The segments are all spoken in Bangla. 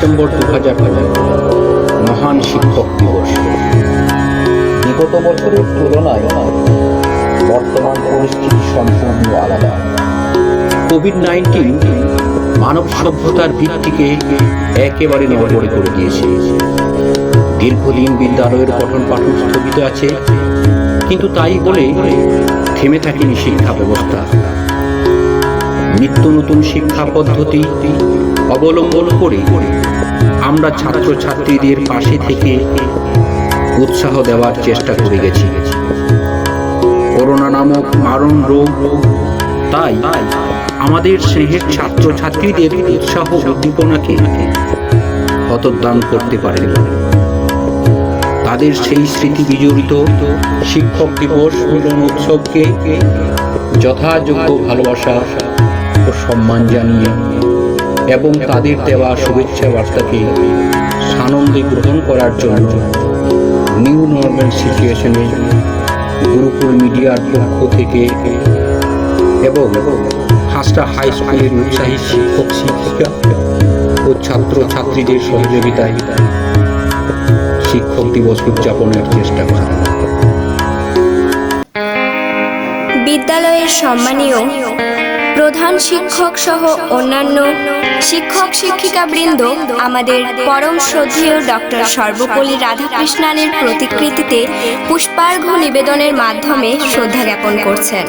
সেপ্টেম্বর 2000 মহান শিক্ষক দিবস। বিগত বছরের তুলনায় বর্তমান পরিস্থিতি সম্পূর্ণ আলাদা। কোভিড-19 মানব সভ্যতার ভিত্তিকে একেবারে নড়বড়ে করে দিয়েছে। দীর্ঘদিন বিদ্যালয়ের পঠন পাঠন স্থগিত আছে, কিন্তু তাই বলে থেমে থাকেনি শিক্ষা ব্যবস্থা। নিত্য নতুন শিক্ষা পদ্ধতি অবলম্বন করে আমরা ছাত্রছাত্রীদের পাশে থেকে উৎসাহ দেওয়ার চেষ্টা করে গেছি। করোনা নামক মারণ রোগ তাই আমাদের স্নেহের ছাত্রছাত্রীদের উৎসাহ উদ্দীপনাকে হতোদ্যান করতে পারে না। তাদের সেই স্মৃতি বিজড়িত শিক্ষক দিবস মিলন উৎসবকে যথাযোগ্য ভালোবাসা ও সম্মান জানিয়ে এবং তাদের দেওয়া শুভেচ্ছা বার্তাকে সানন্দে গ্রহণ করার জন্য নিউ নর্মাল সিচুয়েশনে গুরুকুল মিডিয়ার পক্ষ থেকে এবং হাঁসটা হাই স্কুলের উৎসাহী শিক্ষক শিক্ষিকা ও ছাত্রছাত্রীদের সহযোগিতায় শিক্ষক দিবস উদযাপনের চেষ্টা করা। বিদ্যালয়ের সম্মানীয় প্রধান শিক্ষক সহ অন্যান্য শিক্ষক শিক্ষিকা বৃন্দ আমাদের পরম শ্রদ্ধেয় ডক্টর সর্বপল্লী রাধাকৃষ্ণনের প্রতিকৃতিতে পুষ্পার্ঘ্য নিবেদনের মাধ্যমে শ্রদ্ধা জ্ঞাপন করছেন।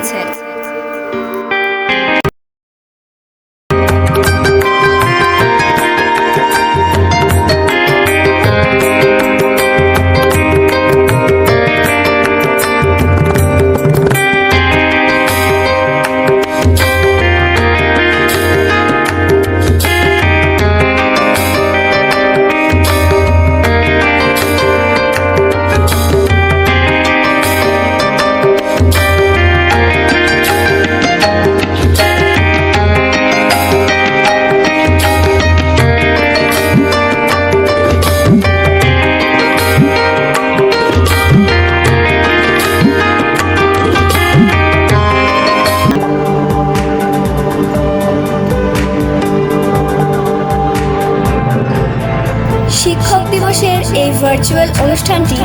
শিক্ষক দিবসের এই ভার্চুয়াল অনুষ্ঠানটি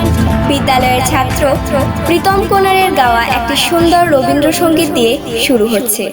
বিদ্যালয়ের ছাত্র প্রীতম কোনারের গাওয়া একটি সুন্দর রবীন্দ্রসঙ্গীত দিয়ে শুরু হচ্ছে।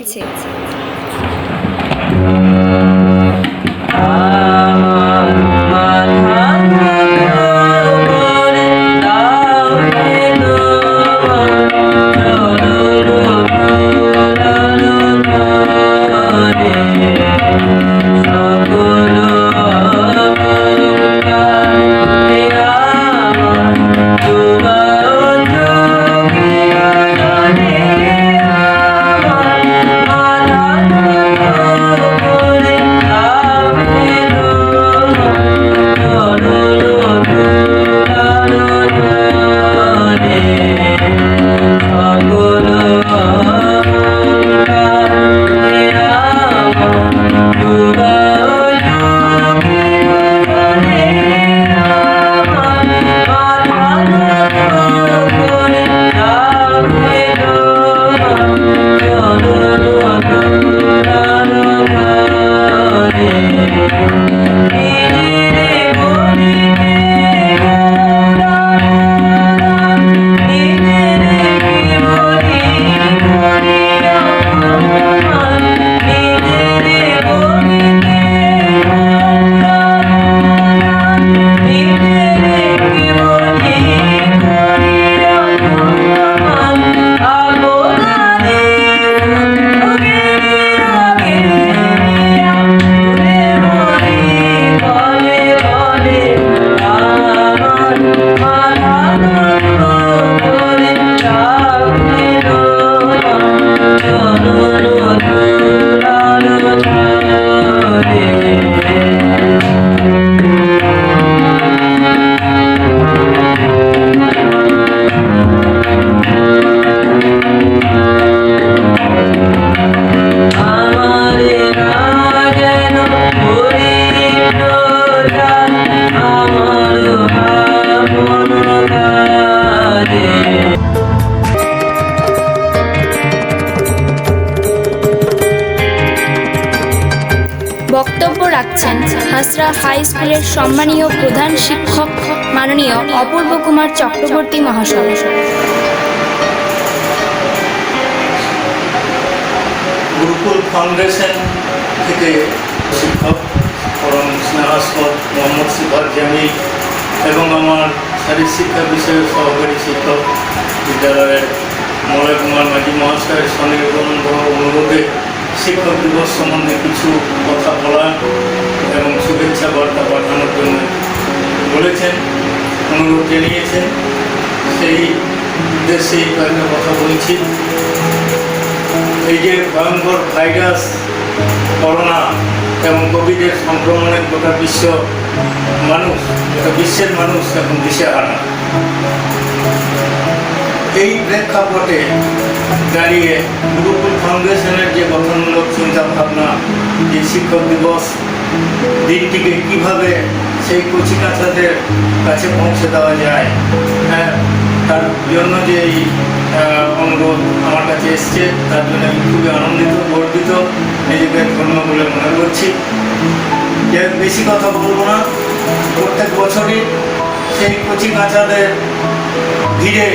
বক্তব্য রাখছেন হাসরা হাই স্কুলের সম্মানীয় প্রধান শিক্ষক মাননীয় অপূর্ব কুমার চক্রবর্তী মহাশয়। গুরুকুল ফাউন্ডেশন থেকে শিক্ষক পরম স্নেহাস্পদ মোহাম্মদ সিফাত জামিল এবং আমার শারীরিক শিক্ষা বিষয়ের সহকারী শিক্ষক বিদ্যালয়ের মলয় কুমার মাঝি মহাশয়ের স্বনির্বন্ধ অনুরোধে শিক্ষক দিবস সম্বন্ধে কিছু কথা বলা এবং শুভেচ্ছা বার্তা পাঠানোর জন্য বলেছেন, অনুরোধ জানিয়েছেন। সেই উদ্দেশ্যে কয়েকটা কথা বলছি। এই যে ভয়ঙ্কর ভাইরাস করোনা এবং কোভিডের সংক্রমণের গোটা বিশ্বের মানুষ এখন দিশেহারা। এই প্রেক্ষাপটে দাঁড়িয়ে গুরুকুল ফাউন্ডেশনের যে গঠনমূলক চিন্তা ভাবনা, যে শিক্ষক দিবস দিনটিকে কীভাবে সেই কচিকাঁচাদের কাছে পৌঁছে দেওয়া যায়, তার জন্য যে এই অনুরোধ আমার কাছে এসছে, তার জন্য আমি খুবই আনন্দিত, গর্বিত, নিজেকে ধন্য বলে মনে করছি। যে বেশি কথা বলবো না, প্রত্যেক বছরই সেই কচিকাঁচাদের ঘিরে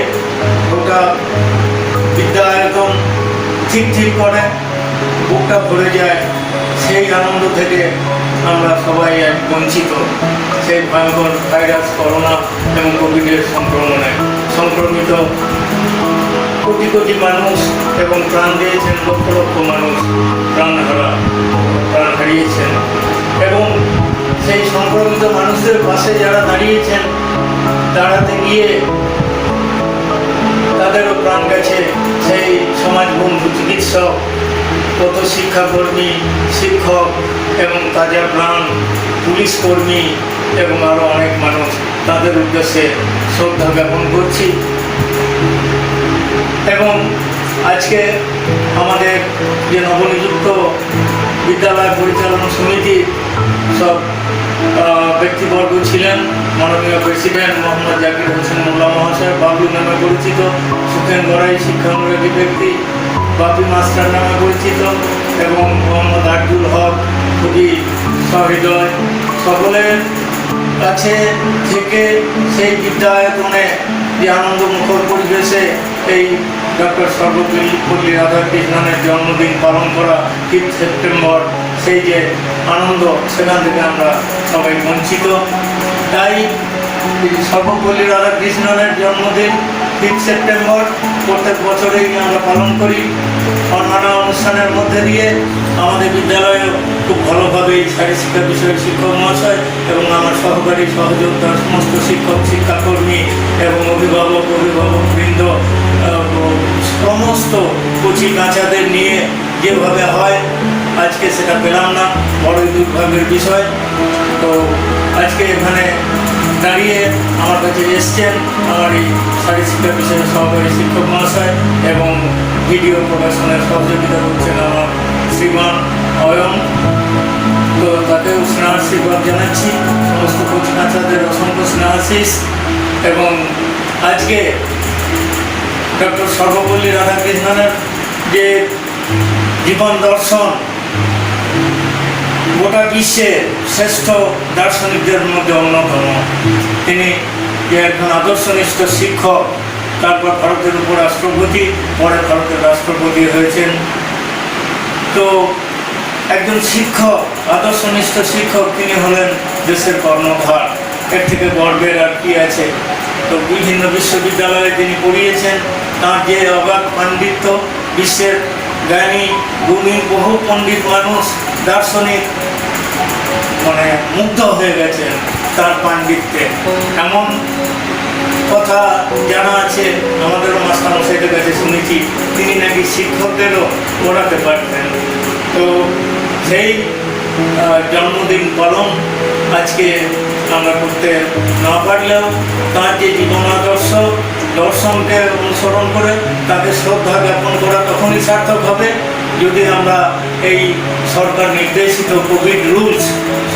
ওটা বিদ্যায়তন ঠিক করে বুকটা ভরে যায়। সেই আনন্দ থেকে আমরা সবাই বঞ্চিত। সেই ভয়ঙ্কর ভাইরাস করোনা এবং কোভিডের সংক্রমিত কোটি কোটি মানুষ এবং প্রাণ দিয়েছেন, লক্ষ লক্ষ মানুষ প্রাণ হারিয়েছেন। এবং সেই সংক্রমিত মানুষদের পাশে যারা দাঁড়িয়েছেন, দাঁড়াতে গিয়ে তাদেরও প্রাণ গেছে। সেই সমাজবন্ধু চিকিৎসক, কত শিক্ষাকর্মী, শিক্ষক এবং তাজা প্রাণ পুলিশ কর্মী এবং আরও অনেক মানুষ, তাদের উদ্দেশ্যে শ্রদ্ধা জ্ঞাপন করছি। এবং আজকে আমাদের যে নবনিযুক্ত বিদ্যালয় পরিচালনা সমিতির সব ব্যক্তিবর্গ ছিলেন, মাননীয় প্রেসিডেন্ট মোহাম্মদ জাকির হোসেন মোল্লা মহাশয়, বাবলু নামে পরিচিত, সুখেন গড়াই শিক্ষানুরাগী ব্যক্তি, বাপি মাস্টার নামে পরিচিত, এবং মোহাম্মদ আব্দুল হক, খুবই সহৃদয়, সকলের কাছে থেকে সেই বিদ্যায়তনে যে আনন্দমুখর পরিবেশে এই ডক্টর সর্বপল্লী রাধাকৃষ্ণনের জন্মদিন পালন করা 5 সেপ্টেম্বর, সেই যে আনন্দ, সেখান থেকে আমরা সবাই বঞ্চিত। তাই সর্বপল্লী রাধাকৃষ্ণনের জন্মদিন 5 সেপ্টেম্বর প্রত্যেক বছরেই আমরা পালন করি। অন্যান্য অনুষ্ঠানের মধ্যে দিয়ে আমাদের বিদ্যালয়ে খুব ভালোভাবে শারীরিক শিক্ষা বিষয়ের শিক্ষক মহাশয় এবং আমার সহকারী সহযোগিতার সমস্ত শিক্ষক, শিক্ষাকর্মী এবং অভিভাবকবৃন্দ, সমস্ত কচি কাঁচাদের নিয়ে যেভাবে হয়, আজকে সেটা পেলাম না, বড়ই দুর্ভাগ্যের বিষয়। তো আজকে এখানে দাঁড়িয়ে আমার কাছে এসছেন আমার এই শারীরিক শিক্ষা বিষয়ের সহকারী শিক্ষক মহাশয় এবং ভিডিও প্রকাশনের সহযোগিতা করছেন আমার শ্রীমান অয়ন। তো তাকেও স্নেহাশীর্বাদ জানাচ্ছি, সমস্ত কচি কাঁচাদের অসংখ্য স্নেহাশিস। এবং আজকে ডক্টর সর্বপল্লী রাধাকৃষ্ণনের যে জীবন দর্শন গোটা বিশ্বের শ্রেষ্ঠ দার্শনিকদের মধ্যে অন্যতম। তিনি যে একজন আদর্শনিষ্ঠ শিক্ষক, তারপর ভারতের উপরাষ্ট্রপতি, পরে ভারতের রাষ্ট্রপতি হয়েছেন। তো একজন শিক্ষক, আদর্শনিষ্ঠ শিক্ষক, তিনি হলেন দেশের কর্ণধার। এর থেকে গর্বের আর কি আছে। তো বিভিন্ন বিশ্ববিদ্যালয়ে তিনি পড়িয়েছেন, তাঁর যে অগাধ পাণ্ডিত্য, বিশ্বের জ্ঞানী গুণী বহু পণ্ডিত মানুষ, দার্শনিক মুগ্ধ হয়ে গেছেন তার পাণ্ডিত্যে। এমন কথা জানা আছে, আমাদেরও মাস্টারমশাইদের কাছে শুনেছি, তিনি নাকি শিক্ষকদেরও পড়াতে পারতেন। তো সেই জন্মদিন পালন আজকে আমরা করতে না পারলেও তার যে জীবন আদর্শ, দর্শনকে অনুসরণ করে তাকে শ্রদ্ধা জ্ঞাপন করা তখনই সার্থক হবে যদি আমরা এই সরকার নির্দেশিত কোভিড রুলস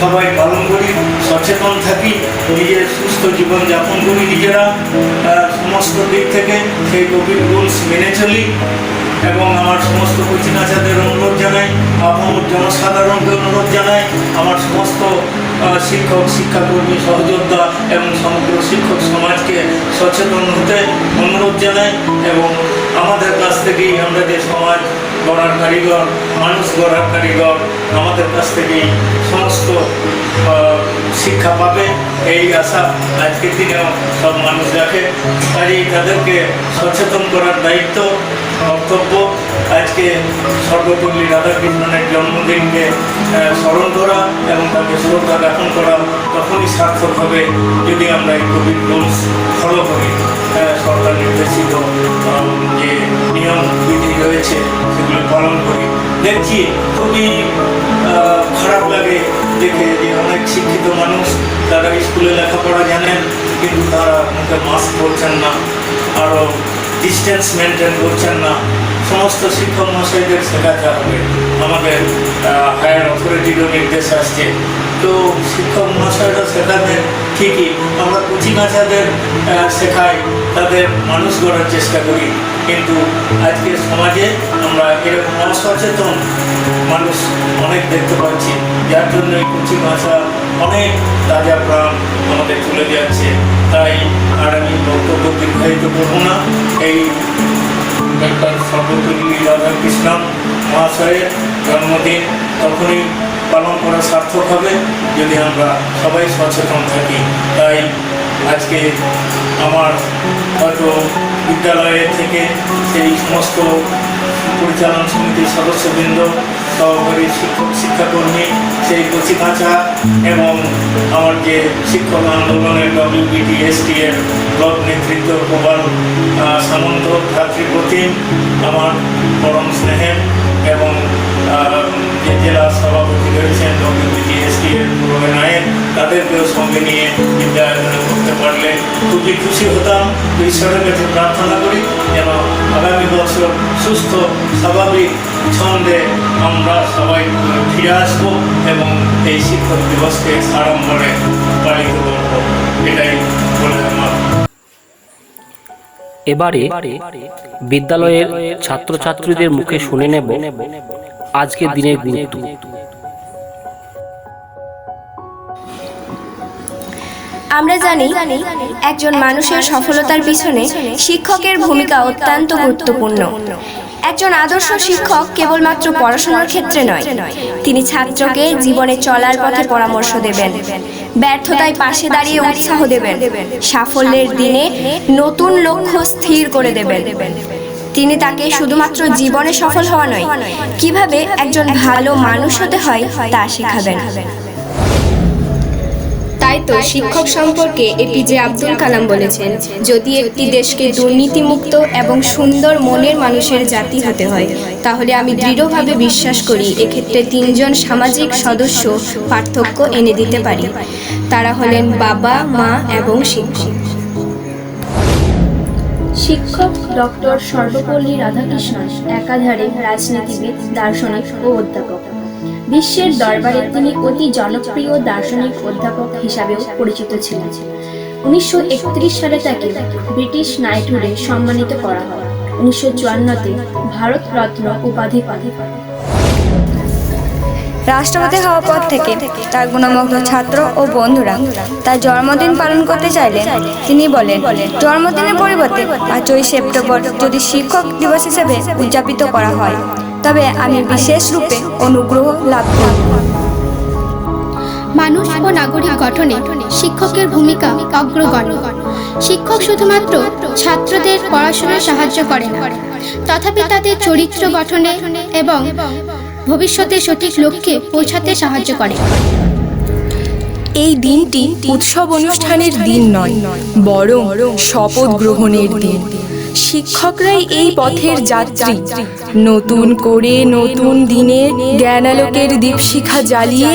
সবাই পালন করি, সচেতন থাকি, নিজের সুস্থ জীবনযাপন করি নিজেরা সমস্ত দিক থেকে সেই কোভিড রুলস মেনে চলি। এবং আমার সমস্ত কোচিনাচাদের অনুরোধ জানাই, আমার জনসাধারণকে অনুরোধ জানাই, আমার সমস্ত শিক্ষক, শিক্ষাকর্মী, সহযোদ্ধা এবং সমগ্র শিক্ষক সমাজকে সচেতন হতে অনুরোধ জানাই। এবং আমাদের কাছ থেকেই আমরা যে সমাজ গড়ার কারিগর, মানুষ গড়ার কারিগর, আমাদের কাছ থেকেই সমস্ত শিক্ষা পাবে এই আশা আজকের দিনেও সব মানুষ রাখে। কাজেই তাদেরকে সচেতন করার দায়িত্ব, কর্তব্য। আজকে সর্বপল্লী রাধাকৃষ্ণনের জন্মদিনকে স্মরণ করা এবং তাকে শ্রদ্ধা জ্ঞাপন করা তখনই সার্থক হবে যদি আমরা এই কোভিড রুলস ফলো করি, সরকার নির্দেশিত যে নিয়ম বিধি রয়েছে সেগুলো পালন করি। দেখছি খুবই খারাপ লাগে দেখে যে অনেক শিক্ষিত মানুষ তারা স্কুলে লেখাপড়া জানেন কিন্তু তারা মুখে মাস্ক পরছেন না, আরও ডিস্টেন্স মেনটেন করছেন না। সমস্ত শিক্ষক মহাশয়দের শেখাতে হবে, আমাদের হায়ার অথরিটিরও নির্দেশ আসছে। তো শিক্ষক মহাশয়রা শেখাবেন ঠিকই, আমরা কোচিংআচাদের শেখাই, তাদের মানুষ গড়ার চেষ্টা করি, কিন্তু আজকের সমাজে আমরা এরকম অসচেতন মানুষ অনেক দেখতে পাচ্ছি, যার জন্য এই কোচিংআচা অনেক তাজা প্রাণ আমাদের চলে যাচ্ছে। তাই আর আমি বক্তব্য দীর্ঘায়িত করব না। এই ডক্টর সর্বপল্লী রাধাকৃষ্ণন মহাশয়ের জন্মদিন তখনই পালন করা সার্থক হবে যদি আমরা সবাই সচেতন থাকি। তাই আজকে আমার হয়তো বিদ্যালয়ে থেকে সেই সমস্ত পরিচালন সমিতির সদস্যবৃন্দ, সহকারী শিক্ষক, শিক্ষাকর্মী, সেই কোচিংআচা এবং আমার যে শিক্ষক আন্দোলনের WBTST এর ব্লক নেতৃত্ব প্রবাল সামন্ত, ভ্রাতৃপ্রতিম, আমার পরম স্নেহের এবং যে জেলা সভাপতি রয়েছেন WBTST এর পুরোনো নায়েক, তাদেরকেও সঙ্গে নিয়ে বিদ্যায়তনে করতে পারলে খুবই খুশি হতাম। ঈশ্বরের কাছে প্রার্থনা করি যেন আগামী বছর সুস্থ স্বাভাবিক ছন্দে আমরা সবাই ফিরে আসবো এবং এই শিক্ষক দিবসকে সাড়ম্বরে পালিত করব, এটাই বলে আমার। এবারে বিদ্যালয়ের ছাত্রছাত্রীদের মুখে শুনে নেব আজকের দিনের গুরুত্ব। আমরা জানি একজন মানুষের সফলতার পিছনে শিক্ষকের ভূমিকা অত্যন্ত গুরুত্বপূর্ণ। একজন আদর্শ শিক্ষক কেবলমাত্র পড়াশোনার ক্ষেত্রে নয়, তিনি ছাত্রকে জীবনে চলার পথে পরামর্শ দেবেন, ব্যর্থতায় পাশে দাঁড়িয়ে উৎসাহ দেবেন, সাফল্যের দিনে নতুন লক্ষ্য স্থির করে দেবেন। তিনি তাকে শুধুমাত্র জীবনে সফল হওয়া নয়, কিভাবে একজন ভালো মানুষ হতে হয় তা শেখাবেন। তাই তো শিক্ষক সম্পর্কে এপিজে আব্দুল কালাম বলেছেন, যদি একটি দেশকে দুর্নীতিমুক্ত এবং সুন্দর মনের মানুষের জাতি হতে হয়, তাহলে আমি দৃঢ়ভাবে বিশ্বাস করি এক্ষেত্রে তিনজন সামাজিক সদস্য পার্থক্য এনে দিতে পারি। তারা হলেন বাবা, মা এবং শিক্ষক। শিক্ষক ডক্টর সর্বপল্লী রাধাকৃষ্ণন একাধারে রাজনীতিবিদ, দার্শনিক ও অধ্যাপক। বিশ্বের দরবারে তিনি অতি জনপ্রিয় দার্শনিক অধ্যাপক হিসাবেও পরিচিত ছিলেন। 1931 সালে তাকে ব্রিটিশ নাইটহুডে সম্মানিত করা হয়। 1954-তে ভারত রত্ন উপাধি পান। রাষ্ট্রপতি হওয়ার পর থেকে তার গুণমুগ্ধ ছাত্র ও বন্ধুরা তার জন্মদিন পালন করতে চাইলে তিনি বলেন, জন্মদিনের পরিবর্তে 5ই সেপ্টেম্বর যদি শিক্ষক দিবস হিসেবে উদযাপিত করা হয় তবে আমি বিশেষ রূপে অনুগ্রহ লাভ করব। মানুষ ও নাগরিক গঠনে শিক্ষকের ভূমিকা অগ্রগণ্য। শিক্ষক শুধুমাত্র ছাত্রদের পড়াশোনায় সাহায্য করে না, তথাপি তাদের চরিত্র গঠনে এবং ভবিষ্যতে সঠিক লক্ষ্যে পৌঁছাতে সাহায্য করে। এই দিনটি উৎসব অনুষ্ঠানের দিন নয়, বরং শপথ গ্রহণের দিন। শিক্ষকরাই এই পথের যাত্রী। নতুন করে নতুন দিনে জ্ঞানালোকের দীপশিখা জ্বালিয়ে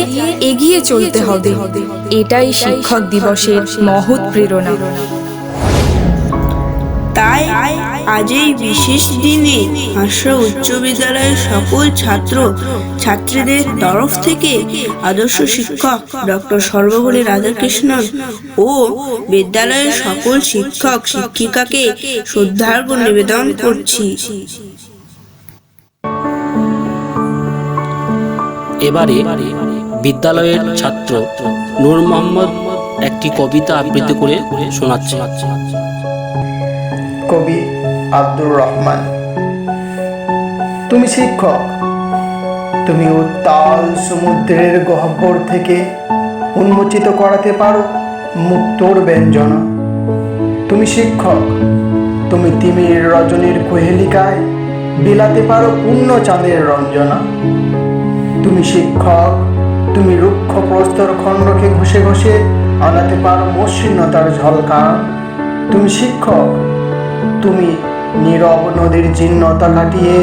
এগিয়ে চলতে হবে। এটাই শিক্ষক দিবসের মহৎ প্রেরণা। তাই আজ এই বিশেষ দিনে হাসরা উচ্চ বিদ্যালয়ের সকল ছাত্র ছাত্রীদের তরফ থেকে আদর্শ শিক্ষক ডক্টর সর্বপল্লী রাধাকৃষ্ণন ও বিদ্যালয়ের সকল শিক্ষক শিক্ষিকাকে শ্রদ্ধার্ঘ্য নিবেদন করছি। এবারে বিদ্যালয়ের ছাত্র নূর মোহাম্মদ একটি কবিতা আবৃত্তি করে শোনাচ্ছে। কবি আব্দুর রহমান। তুমি শিক্ষক, তুমি উত্তাল সমুদ্রের গহ্বর থেকে উন্মোচিত করাতে পারো মুক্তোর ব্যঞ্জনা। তুমি শিক্ষক, তুমি তিমির রজনীর কোহেলিকায় বিলাতে পারো পূর্ণ চাঁদের রঞ্জনা। তুমি শিক্ষক, তুমি রুক্ষ প্রস্তর খণ্ডকে ঘষে ঘষে আনাতে পারো মসৃণতার ঝলকান। তুমি শিক্ষক, তুমি নীরব নদীর জীর্ণতা কাটিয়ে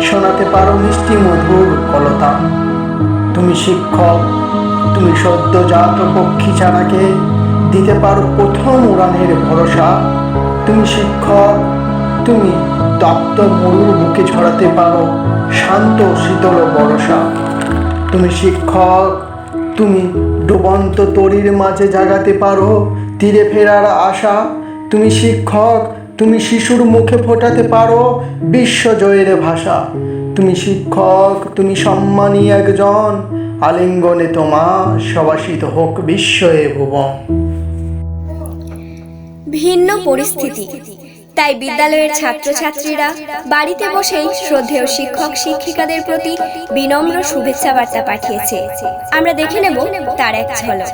শোনাতে পারো মিষ্টি মধুর কলতান। তুমি শিক্ষক, তুমি সদ্যজাত পক্ষী ছানাকে দিতে পারো প্রথম উড়ানের ভরসা। তুমি শিক্ষক, তুমি তপ্ত মরুর বুকে ছড়াতে পারো শান্ত শীতল বরষা। তুমি শিক্ষক, তুমি ডুবন্ত তরীর মাঝে জাগাতে পারো তীরে ফেরার আশা। তুমি শিক্ষক, তুমি শিশুর মুখে ফোটাতে পারো বিশ্বজয়ের ভাষা। তুমি শিক্ষক, তুমি সম্মানী একজন, আলিঙ্গনে তোমার সবাসিত হোক বিশ্বয়ে ভুবন। ভিন্ন পরিস্থিতি, তাই বিদ্যালয়ের ছাত্রছাত্রীরা বাড়িতে বসেই শ্রদ্ধেয় শিক্ষক শিক্ষিকাদের প্রতি বিনম্র শুভেচ্ছা বার্তা পাঠিয়েছে। আমরা দেখে নেব তার এক ঝলক।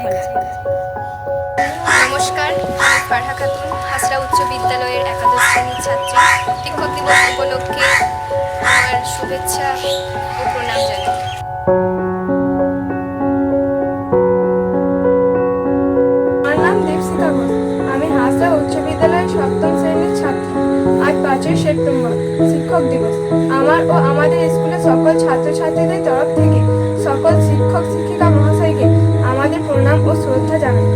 নমস্কার, আমি ফারহা খাতুন, হাসরা উচ্চ বিদ্যালয়ের একাদশ শ্রেণীর ছাত্রী। শিক্ষক দিবস উপলক্ষে আমার শুভেচ্ছা ও প্রণাম জানাই। আমার নাম দীপশিকা ঘোষ, আমি হাসরা উচ্চ বিদ্যালয়ের সপ্তম শ্রেণীর ছাত্রী। আজ 5ই সেপ্টেম্বর শিক্ষক দিবস। আমার ও আমাদের স্কুলের সকল ছাত্রছাত্রীদের তরফ থেকে সকল শিক্ষক শিক্ষিকা মহাশয়কে আমাদের প্রণাম ও শ্রদ্ধা জানাই।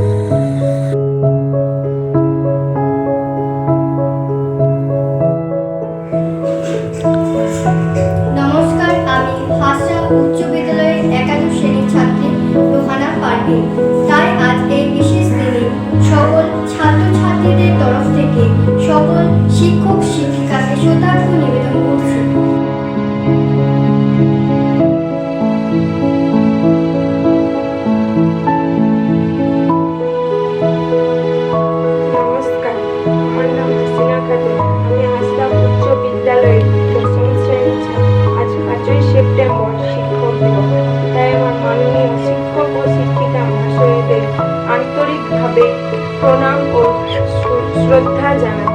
নমস্কার, আমি হাসরা উচ্চ বিদ্যালয়ের একাদশ শ্রেণীর ছাত্রী রোহানা পারভিন। তাই আজ এই বিশেষ দিনে সকল ছাত্রছাত্রীদের তরফ থেকে সকল শিক্ষক শিক্ষিকাকে শ্রদ্ধার্ঘ্য নিবেদন করছি। নমস্কার, আমার নাম হাসিনা খাতুন, আমি হাসরা উচ্চ বিদ্যালয়ের দশম শ্রেণীর ছাত্রী। আজ 5ই সেপ্টেম্বর শিক্ষক দিবস। তাই আমার মাননীয় শিক্ষক ও শিক্ষিকা মহাশয়দের আন্তরিকভাবে প্রণাম ও শ্রদ্ধা জানাই।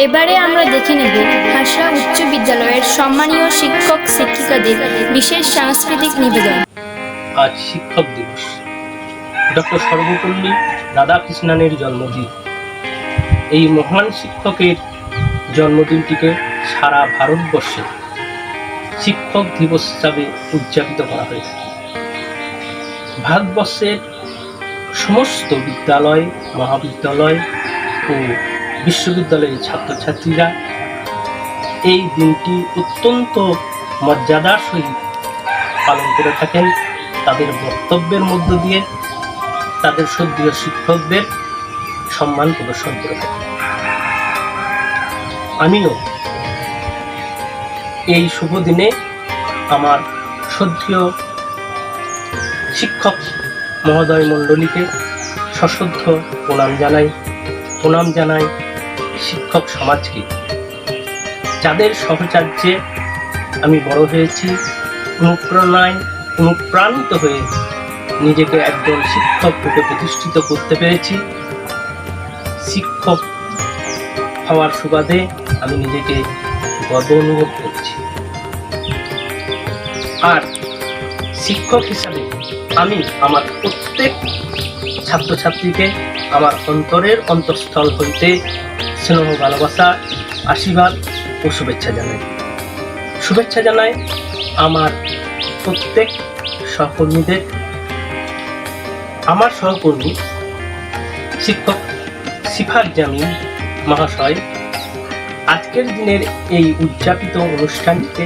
এবারে আমরা দেখে নেব হাসরা উচ্চ বিদ্যালয়ের সম্মানীয় শিক্ষক শিক্ষিকাদের বিশেষ সাংস্কৃতিক নিবেদন। আজ শিক্ষক দিবস, ডক্টর সর্বপল্লী রাধাকৃষ্ণনের জন্মদিন। এই মহান শিক্ষকের জন্মদিনটিকে সারা ভারতবর্ষে শিক্ষক দিবস হিসাবে উদযাপিত করা হয়ে থাকে। ভারতবর্ষের সমস্ত বিদ্যালয়, মহাবিদ্যালয় ও বিশ্ববিদ্যালয়ের ছাত্রছাত্রীরা এই দিনটি অত্যন্ত মর্যাদার সহিত পালন করে থাকেন, তাদের বক্তব্যের মধ্য দিয়ে তাদের শ্রদ্ধেয় শিক্ষকদের সম্মান প্রদর্শন করে থাকেন। আমিও এই শুভ দিনে আমার শ্রদ্ধেয় শিক্ষক মহোদয় মণ্ডলীকে সশ্রদ্ধ প্রণাম জানাই শিক্ষক সমাজকে, যাদের সহচার্যে আমি বড় হয়েছি, অনুপ্রাণিত হয়ে নিজেকে একজন শিক্ষক রূপে প্রতিষ্ঠিত করতে পেরেছি। শিক্ষক হওয়ার সুবাদে আমি নিজেকে গর্ব অনুভব করছি। আর শিক্ষক হিসাবে আমি আমার প্রত্যেক ছাত্রছাত্রীকে আমার অন্তরের অন্তঃস্থল হইতে স্নেহ, ভালোবাসা, আশীর্বাদ ও শুভেচ্ছা জানাই আমার প্রত্যেক সহকর্মীদের। আমার সহকর্মী শিক্ষক সিফাত জামিল মহাশয় আজকের দিনের এই উদযাপিত অনুষ্ঠানটিকে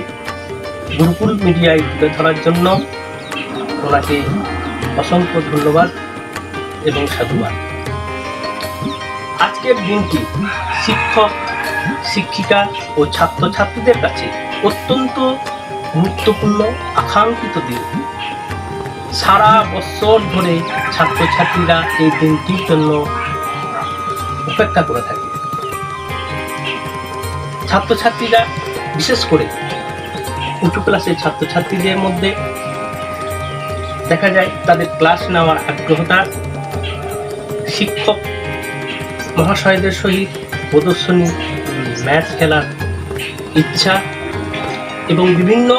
গুরুকুল মিডিয়ায় তুলে ধরার জন্য ওনাকে অসংখ্য ধন্যবাদ এবং সাধুবাদ। আজকের দিনটি শিক্ষক, শিক্ষিকা ও ছাত্রছাত্রীদের কাছে অত্যন্ত গুরুত্বপূর্ণ, আকাঙ্ক্ষিত দিন। সারা বছর ধরে ছাত্রছাত্রীরা এই দিনটির জন্য অপেক্ষা করে থাকে। ছাত্রছাত্রীরা, বিশেষ করে উঁচু ক্লাসের ছাত্রছাত্রীদের মধ্যে দেখা যায় তাদের ক্লাস নেওয়ার আগ্রহটা শিক্ষক মহাশয়দের সহিত প্রদর্শনী, ম্যাচ খেলার ইচ্ছা এবং বিভিন্ন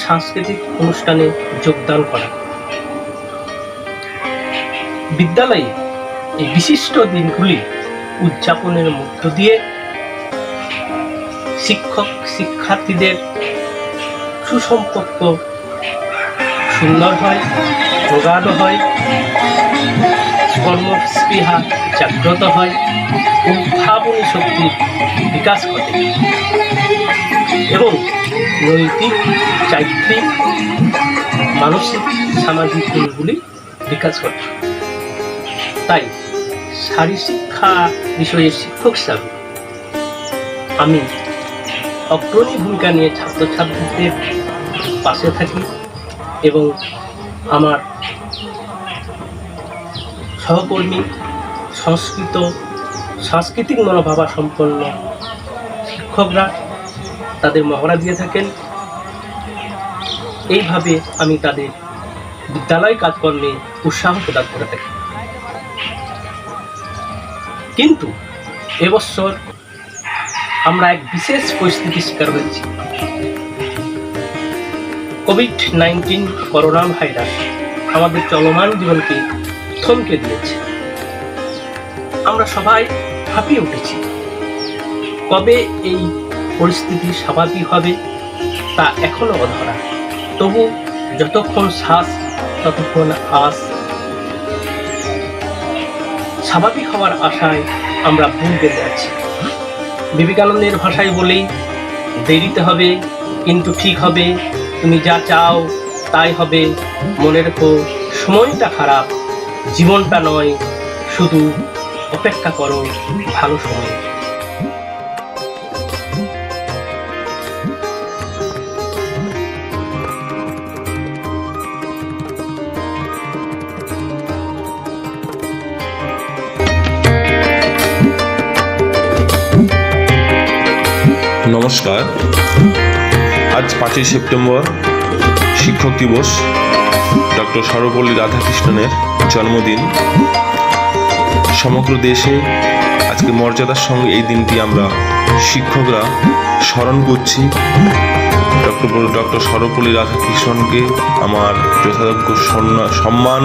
সাংস্কৃতিক অনুষ্ঠানে যোগদান করা। বিদ্যালয়ে এই বিশিষ্ট দিনগুলি উদযাপনের মধ্য দিয়ে শিক্ষক শিক্ষার্থীদের সুসম্পর্ক সুন্দর হয়, প্রগাঢ় হয়, কর্মস্পৃহা জাগ্রত হয়, উদ্ভাবনী শক্তির বিকাশ ঘটে এবং নৈতিক, চারিত্রিক, মানসিক, সামাজিক গুণগুলি বিকাশ ঘটে। তাই শারীরশিক্ষা বিষয়ের শিক্ষক হিসাবে আমি অগ্রণী ভূমিকা নিয়ে ছাত্রছাত্রীদের পাশে থাকি এবং আমার সহকর্মী সাংস্কৃতিক মনোভাবা সম্পন্ন শিক্ষকরা তাদের মহড়া দিয়ে থাকেন। এইভাবে আমি তাদের বিদ্যালয় কাজকর্মে উৎসাহ প্রদান করে থাকি। কিন্তু এবছর আমরা এক বিশেষ পরিস্থিতির শিকার হয়েছি। কোভিড-19 করোনা ভাইরাস আমাদের চলমান জীবনকে থমকে দিয়েছে। আমরা সবাই হাঁপিয়ে উঠেছি। কবে এই পরিস্থিতি স্বাভাবিক হবে তা এখনো অধরা। তবু যতক্ষণ শ্বাস ততক্ষণ আস। স্বাভাবিক হওয়ার আশায় আমরা বুক বেঁধে আছি। বিবেকানন্দের ভাষায় বলি, দেরিতে হবে কিন্তু ঠিক হবে, তুমি যা চাও তাই হবে। মনে রেখো, সময়টা খারাপ, জীবনটা নয়, শুধু অপেক্ষা করো ভালো সময়। নমস্কার। আজ 5ই সেপ্টেম্বর শিক্ষক দিবস, ডক্টর সর্বপল্লী রাধাকৃষ্ণনের জন্মদিন। সমগ্র দেশে আজকে মর্যাদার সঙ্গে এই দিনটি আমরা শিক্ষকরা স্মরণ করছি। ডক্টর সর্বপল্লী রাধাকৃষ্ণনকে আমার যথাযোগ্য সম্মান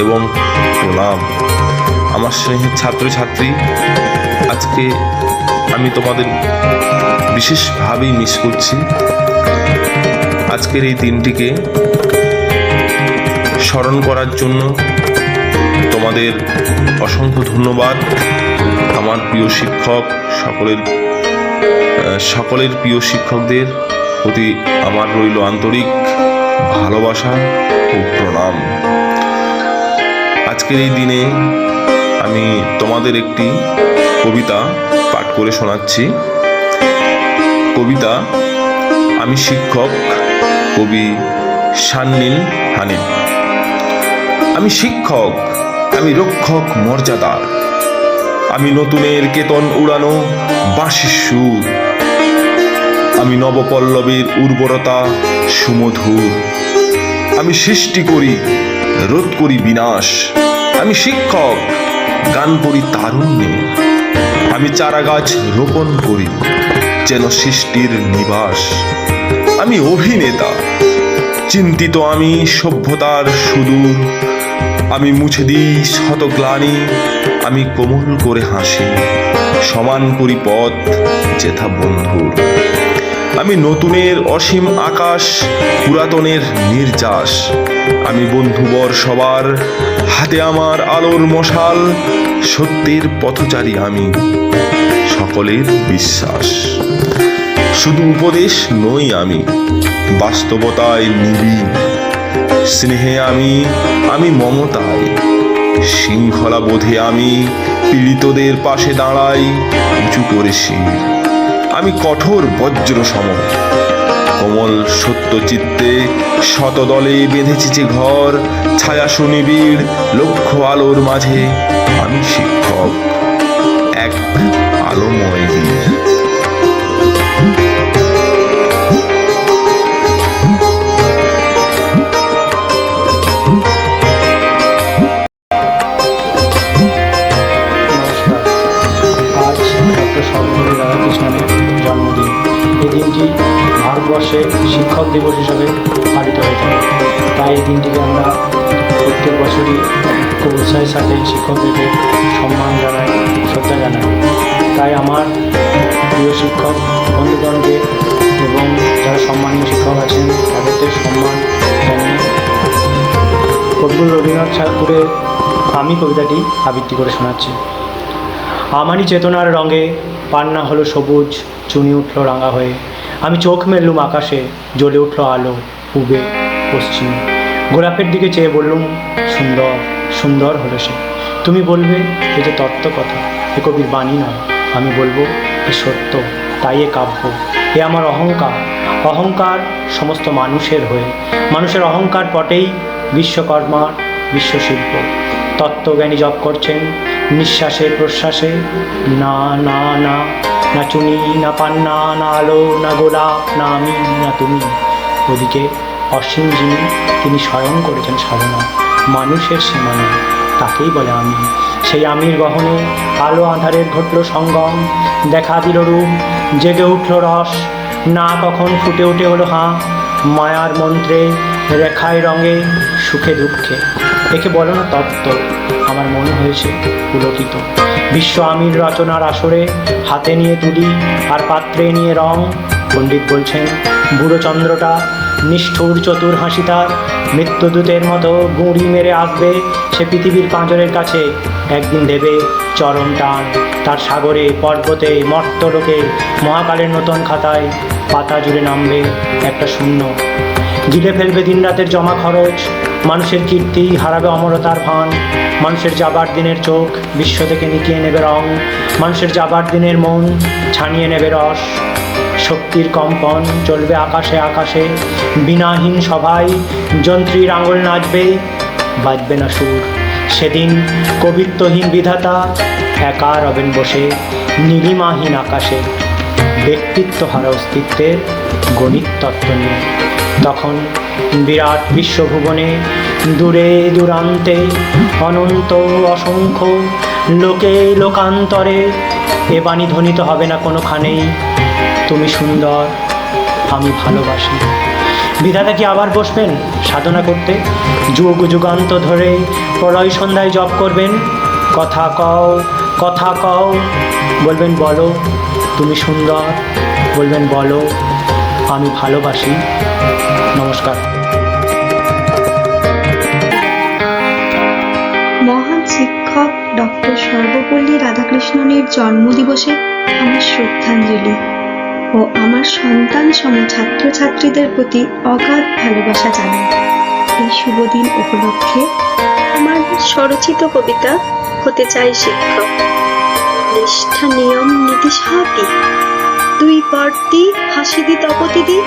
এবং প্রণাম। আমার স্নেহের ছাত্রছাত্রী, আজকে আমি তোমাদের বিশেষভাবেই মিস করছি। আজকের এই দিনটিকে স্মরণ করার জন্য তোমাদের অসংখ্য ধন্যবাদ। আমার প্রিয় শিক্ষক, সকলের প্রিয় শিক্ষকদের প্রতি আমার রইল আন্তরিক ভালোবাসা ও প্রণাম। আজকের এই দিনে আমি তোমাদের একটি কবিতা পাঠ করে শোনাচ্ছি। কবিতা আমি শিক্ষক, কবি শান্নিল হানিফ। আমি শিক্ষক, আমি রক্ষক মর্যাদার, আমি নতুনের কেতন উড়ানো বাঁশির সুর, আমি নবপল্লবের উর্বরতা সুমধুর, আমি সৃষ্টি করি রোধ করি বিনাশ, আমি শিক্ষক গান করি তারুণ্যের, আমি চারাগাছ রোপণ করি যেন সৃষ্টির নিবাস, আমি অভিনেতা চিন্তিত আমি সভ্যতার সুদূর, আমি মুছে দিই শত গ্লানি, আমি কোমল করে হাসি, সমান করি পথ যেথা বন্ধুর, আমি নতুনের অসীম আকাশ পুরাতনের নির্যাস, আমি বন্ধুবর সবার হাতে আমার আলোর মশাল, সত্যের পথচারী আমি সকলের বিশ্বাস, শুধু উপদেশ নই আমি বাস্তবতায় নিবিড়, স্নেহে আমি মমতায়, শৃঙ্খলা বোধে আমি পীড়িতদের পাশে দাঁড়াই উঁচু করে শির, আমি কঠোর বজ্র সম কোমল সত্য চিত্তে শতদলে বেঁধেছি যে ঘর, ছায়া সুনিবিড় লক্ষ্য আলোর মাঝে আমি শিক্ষক এক আলোময় বীর। জন্মদিন। এই দিনটি ভারতবর্ষে শিক্ষক দিবস হিসাবে পালিত হয়ে থাকে। তাই এই দিনটিকে আমরা প্রত্যেক বছরই খুব উৎসাহের সাথে শিক্ষকদেরকে সম্মান জানাই, শ্রদ্ধা জানাই। তাই আমার প্রিয় শিক্ষক বন্ধুগণকে এবং যারা সম্মানীয় শিক্ষক আছেন তাদেরকে সম্মান জানিয়ে কবিগুরু রবীন্দ্রনাথ ঠাকুরের আমি কবিতাটি আবৃত্তি করে শোনাচ্ছি। আমারই চেতনার রঙে পান্না হলো সবুজ, চুনি উঠল রাঙা হয়ে, আমি চোখ মেললুম আকাশে, জ্বলে উঠল আলো পূবে পশ্চিমে, গোলাপের দিকে চেয়ে বললুম সুন্দর সুন্দর হলো সে। তুমি বলবে এ যে তত্ত্ব কথা, এ কবির বাণী নয়। আমি বলবো এ সত্য, তাই এ কাব্য। এ আমার অহংকার, অহংকার সমস্ত মানুষের হয়ে, মানুষের অহংকার পটেই বিশ্বকর্মার বিশ্বশিল্প। তত্ত্বজ্ঞানী জপ করছেন নিঃশ্বাসে প্রশ্বাসে, না না না, না চুনি না পান্না না আলো না গোলাপ না আমি না তুমি। ওদিকে অসীম যিনি, তিনি স্বয়ং করেছেন সাধনা, মানুষের সীমানা তাকেই বলে আমি। সেই আমির গহনে আলো আঁধারের ঘটল সঙ্গম, দেখা দিল রূপ জেগে উঠল রস, না কখন ফুটে উঠে হলো হাঁ, মায়ার মন্ত্রে রেখায় রঙে সুখে দুঃখে। একে বলো না তত্ত্ব, আমার মনে হয়েছে পুলকিত। বিশ্ব আমির রচনার আসরে হাতে নিয়ে তুলি আর পাত্রে নিয়ে রং। পণ্ডিত বলছেন বুড়ো চন্দ্রটা নিষ্ঠুর চতুর হাসি তার, মৃত্যুদূতের মতো গুঁড়ি মেরে আসবে সে পৃথিবীর পাঁজরের কাছে, একদিন দেবে চরম টান তার সাগরে পর্বতে মর্তলোকে, মহাকালের নতুন খাতায় পাতা জুড়ে নামবে একটা শূন্য। গিলে ফেলবে দিন রাতের জমা খরচ, মানুষের কীর্তি হারাবে অমরতার ভান, মানুষের যাবার দিনের চোখ বিশ্ব থেকে নিকিয়ে নেবে রং, মানুষের যাবার দিনের মন ছানিয়ে নেবে রস। শক্তির কম্পন চলবে আকাশে আকাশে, বিনাহীন সভায় যন্ত্রীর আঙুল নাচবে, বাজবে না সুর। সেদিন কবিত্বহীন বিধাতা একা রবেন বসে নীলিমাহীন আকাশে, ব্যক্তিত্ব হারা অস্তিত্বের গণিত তত্ত্ব নিয়ে। তখন বিরাট বিশ্বভুবনে দূরে দূরান্তে অনন্ত অসংখ্য লোকে লোকান্তরে এ বাণী ধ্বনিত হবে না কোনোখানেই, তুমি সুন্দর আমি ভালোবাসি। বিধাতা কি আবার বসবেন সাধনা করতে, যুগ যুগান্ত ধরে প্রলয় সন্ধ্যায় জপ করবেন, কথা কও কথা কও, বলবেন বলো তুমি সুন্দর, বলবেন বলো আমি ভালোবাসি। নমস্কার। মহান শিক্ষক ডক্টর সর্বপল্লী রাধাকৃষ্ণনের জন্মদিবসে আমার শ্রদ্ধাঞ্জলি। ও আমার সন্তান সম ছাত্রছাত্রীদের প্রতি অগাধ ভালোবাসা জানাই। এই শুভ দিন উপলক্ষে আমার স্বরচিত কবিতা হতে চাই শিক্ষক। নিষ্ঠা নিয়ম নীতি সাথী, দুই পর্তি হাসি দি তপতি দি,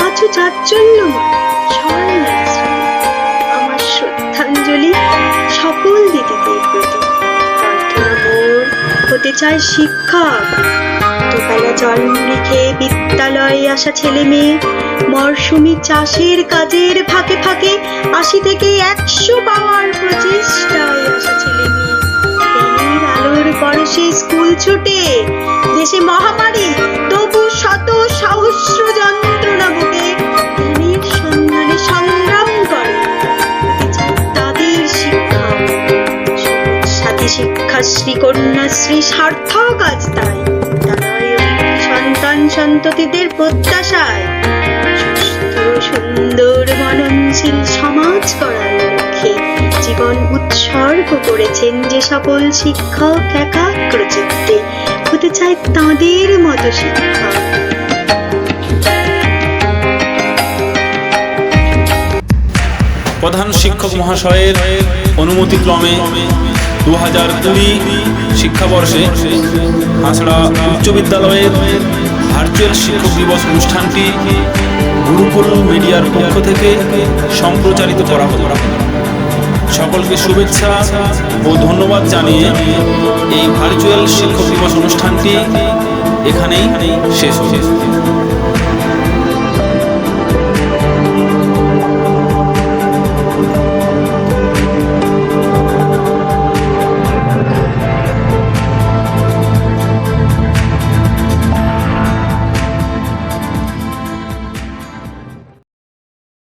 আছো চাঞ্চল্য আমার শ্রদ্ধাঞ্জলি সকল দিদিদের প্রতি। প্রার্থনা মোর হতে চায় শিক্ষক। দুবেলা জলমুড়ি খেয়ে বিদ্যালয়ে আসা ছেলে মেয়ে, মরশুমি চাষের কাজের ফাঁকে ফাঁকে ৮০ থেকে ১০০ পাওয়ার প্রচেষ্টায় আসা ছেলে মেয়ে, ফেনীর আলোর পরশে স্কুল ছুটে, দেশে মহামারী তবু শত সহস্র যন্ত্রণা বুকে জ্ঞানের সন্ধানে সংগ্রাম করে তাদের শিক্ষক। সাথী শিক্ষাশ্রী কন্যাশ্রী সার্থক আজ তাই সন্তান সন্ততিদের প্রত্যাশায় সুস্থ সুন্দর মননশীল সমাজ করার লক্ষ্যে জীবন উৎসর্গ করেছেন যে সকল শিক্ষক একাগ্রচিত্তে হতে চায় তাঁদের মতো শিক্ষক। প্রধান শিক্ষক মহাশয়ের অনুমতিক্রমে 2020 শিক্ষাবর্ষে হাঁসড়া উচ্চ বিদ্যালয়ের ভার্চুয়াল শিক্ষক দিবস অনুষ্ঠানটি গুরুকুল মিডিয়ার পক্ষ থেকে সম্প্রচারিত করা হলো। সকলকে শুভেচ্ছা ও ধন্যবাদ জানিয়ে এই ভার্চুয়াল শিক্ষক দিবস অনুষ্ঠানটি এখানেই শেষ হয়েছে।